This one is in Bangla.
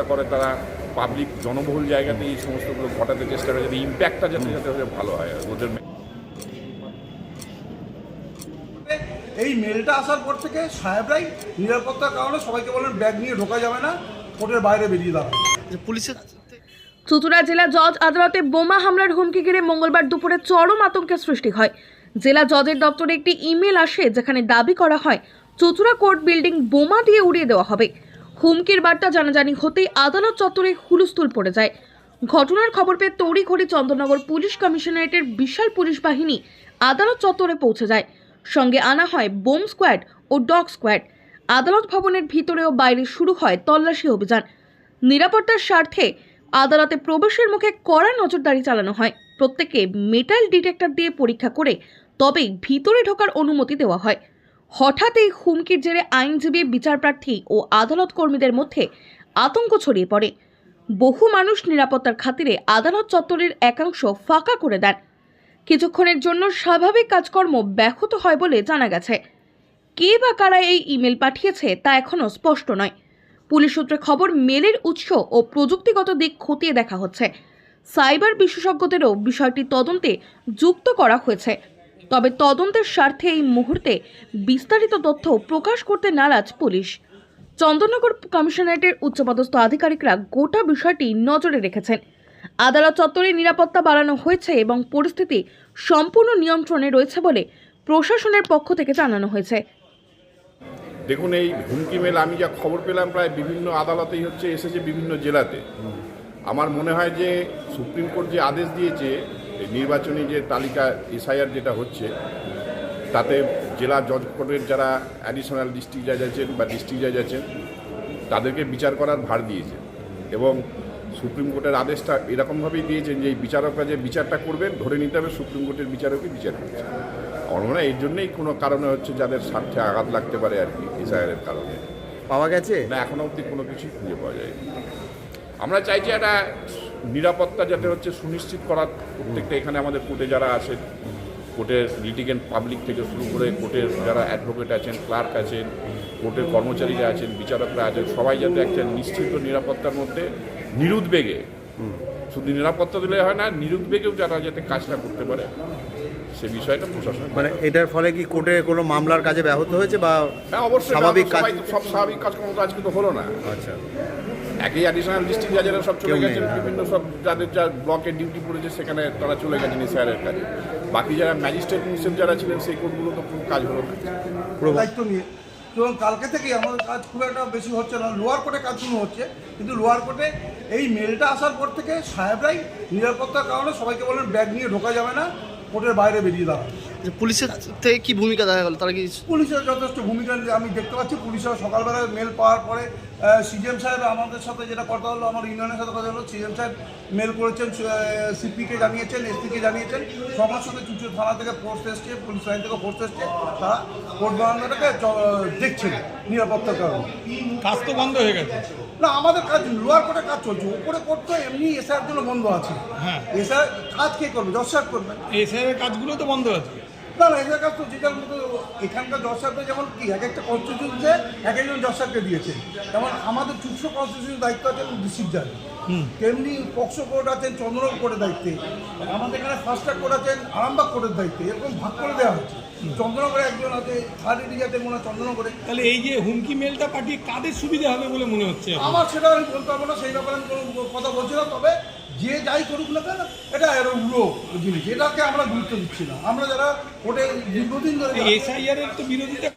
চেষ্টা করে তারা পাবলিক জনবহুল জায়গাতে এই সমস্তগুলো ঘটাতে চেষ্টা করে, যাতে ইম্প্যাক্টটা যাতে ভালো হয় ওদের। এই মেলটা আসার পর থেকে সাহেবরাই নিরাপত্তার কারণে সবাইকে বলেন ব্যাগ নিয়ে ঢোকা যাবে না, কোর্টের বাইরে বেরিয়ে দাঁড়াবে। পুলিশের চুঁচুড়া জেলা জজ আদালতে বোমা হামলার হুমকি ঘিরে মঙ্গলবার দুপুরে চরম আতঙ্কের সৃষ্টি হয়। জেলা জজের দপ্তরে একটি ইমেল আসে যেখানে দাবি করা হয় চুঁচুড়া কোর্ট বিল্ডিং বোমা দিয়ে উড়িয়ে দেওয়া হবে। হুমকির বার্তা জানাজানি হতেই আদালত চত্বরে হুলস্থুল পড়ে যায়। ঘটনার খবর পেয়ে তড়িঘড়ি চন্দননগর পুলিশ কমিশনারেটের বিশাল পুলিশ বাহিনী আদালত চত্বরে পৌঁছে যায়। সঙ্গে আনা হয় বোম স্কোয়াড ও ডগ স্কোয়াড। আদালত ভবনের ভিতরে ও বাইরে শুরু হয় তল্লাশি অভিযান। নিরাপত্তার স্বার্থে আদালতে প্রবেশের মুখে কড়া নজরদারি চালানো হয়। প্রত্যেককে মেটাল ডিটেক্টর দিয়ে পরীক্ষা করে তবেই ভিতরে ঢোকার অনুমতি দেওয়া হয়। হঠাৎ এই হুমকির জেরে আইনজীবী, বিচারপ্রার্থী ও আদালত কর্মীদের মধ্যে আতঙ্ক ছড়িয়ে পড়ে। বহু মানুষ নিরাপত্তার খাতিরে আদালত চত্বরের একাংশ ফাঁকা করে দেন। কিছুক্ষণের জন্য স্বাভাবিক কাজকর্ম ব্যাহত হয় বলে জানা গেছে। কে বা কারা এই ইমেল পাঠিয়েছে তা এখনও স্পষ্ট নয়। পুলিশ সূত্রে খবর, মেলের উৎস ও প্রযুক্তিগত দিক খতিয়ে দেখা হচ্ছে। সাইবার বিশেষজ্ঞদেরও বিষয়টি তদন্তে যুক্ত করা হয়েছে। তবে তদন্তের স্বার্থে এই মুহূর্তে বিস্তারিত তথ্য প্রকাশ করতে নারাজ পুলিশ। চন্দননগর কমিশনারেটের উচ্চপদস্থ আধিকারিকরা গোটা বিষয়টি নজরে রেখেছেন। আদালত চত্বরে নিরাপত্তা বাড়ানো হয়েছে এবং পরিস্থিতি সম্পূর্ণ নিয়ন্ত্রণে রয়েছে বলে প্রশাসনের পক্ষ থেকে জানানো হয়েছে। দেখুন, এই হুমকি মেল আমি যা খবর পেলাম প্রায় বিভিন্ন আদালতেই এসেছে বিভিন্ন জেলাতে। আমার মনে হয় যে সুপ্রিম কোর্ট যে আদেশ দিয়েছে নির্বাচনী যে তালিকা এসআইআর যেটা হচ্ছে, তাতে জেলা জজ কোর্টের যারা অ্যাডিশনাল ডিস্ট্রিক্ট জাজ আছেন বা ডিস্ট্রিক্ট জাজ আছেন তাদেরকে বিচার করার ভার দিয়েছে। এবং সুপ্রিম কোর্টের আদেশটা এরকমভাবেই দিয়েছেন যে এই বিচারকরা যে বিচারটা করবেন ধরে নিতে হবে সুপ্রিম কোর্টের বিচারকই বিচার করছে। আমার মনে হয় এর জন্যই কোনো কারণে যাদের স্বার্থে আঘাত লাগতে পারে আর কি, এসআইআরের কারণে। পাওয়া গেছে না, এখনো অবধি কোনো কিছুই খুঁজে পাওয়া যায়নি। আমরা চাইছি একটা নিরাপত্তা যাতে সুনিশ্চিত করার। প্রত্যেকটা এখানে আমাদের কোর্টে যারা আসেন, কোর্টের লিটিগেন্ট পাবলিক থেকে শুরু করে কোর্টের যারা অ্যাডভোকেট আছেন, ক্লার্ক আছেন, কোর্টের কর্মচারীরা আছেন, বিচারকরা আছেন, সবাই যাতে একটা নিশ্চিত নিরাপত্তার মধ্যে নিরুদ্বেগে, শুধু নিরাপত্তা দিলে হয় না, নিরুদ্বেগেও যারা যাতে কাজটা করতে পারে সে বিষয়টা প্রশাসন। মানে এটার ফলে কি কোর্টে কোনো মামলার কাজে ব্যাহত হয়েছে বা? হ্যাঁ, অবশ্যই স্বাভাবিক কাজ, সব স্বাভাবিক কাজকর্ম তো আজকে তো হলো না। আচ্ছা, একই অ্যাডিশনাল ডিস্ট্রিক্ট জাজেরা সব চলে গেছেন, বিভিন্ন সব যাদের যা ব্লকে ডিউটি পড়েছে সেখানে তারা চলে গেছেন এসআইআরের কাজে। বাকি যারা ম্যাজিস্ট্রেট মিনিস্টার যারা ছিলেন সেই কোর্টগুলো তো কোনো কাজ হলো না দায়িত্ব নিয়ে। এবং কালকে থেকেই আমাদের কাজ খুব একটা বেশি হচ্ছে না, লোয়ার কোর্টে কাজ শুরু হচ্ছে, কিন্তু লোয়ার কোর্টে এই মেলটা আসার পর থেকে সাহেবরাই নিরাপত্তার কারণে সবাইকে বলেন ব্যাগ নিয়ে ঢোকা যাবে না, কোর্টের বাইরে বেরিয়ে দাঁড়াবে। পুলিশের থেকে কি ভূমিকা দেখা গেল? তারা কি? পুলিশের যথেষ্ট ভূমিকা আমি দেখতে পাচ্ছি। পুলিশের সকালবেলায় মেল পাওয়ার পরে সিজিএম সাহেব আমাদের সাথে যেটা কথা হলো, আমার ইউনিয়নের সাথে কথা হলো, সিজিএম সাহেব মেল করেছেন, সিপিকে জানিয়েছেন, এসপিকে জানিয়েছেন, সবার সাথে চুচুড়া থানা থেকে ফোর্স এসছে, পুলিশ লাইন থেকে ফোর্স এসছে, তারা কোর্ট বারান্দাটাকে দেখছেন নিরাপত্তার কারণে। কাজ তো বন্ধ হয়ে গেছে না, আমাদের কাজ লোয়ার কোর্টে কাজ চলছে, উপরে কোর্ট তো এমনি এসআইয়ের জন্য বন্ধ আছে। হ্যাঁ, এসআই কাজ কে করবে? জজ সাহেব করবেন। এসআইয়ের কাজগুলো তো বন্ধ আছে। না না, এসআই কাজ তো যেটার মতো এখানকার জজ সাহেবরা যেমন কি এক একটা কনস্টিটিউশনে এক একজন জজ সাহেবকে দিয়েছে, যেমন আমাদের চুপসো কনস্টিটিউশনের দায়িত্ব আছেন ডিস্ট্রিক্ট জাজ, তেমনি পক্সো কোর্ট আছেন চন্দ্রনগর কোর্টের দায়িত্বে, আমাদের এখানে ফার্স্ট ট্র্যাক কোর্ট আছেন আরামবাগ কোর্টের দায়িত্বে, এরকম ভাগ করে দেওয়া হচ্ছে। চন্দ্রনগরে একজন আছে, থার্ড এরিয়াতে মনে হয় চন্দ্রনগরে। তাহলে এই যে হুমকি মেলটা পাঠিয়ে কাদের সুবিধা হবে বলে মনে হচ্ছে? আমার সেটা আমি বলতে পারবো না, সেই ব্যাপারে আমি কোনো কথা বলছি না। তবে যে যাই করুক না কেন, এটা উড়ো জিনিস, এটাকে আমরা গুরুত্ব দিচ্ছি না। আমরা যারা কোর্টে দীর্ঘদিন ধরে এসআইআর এর তো বিরোধিতা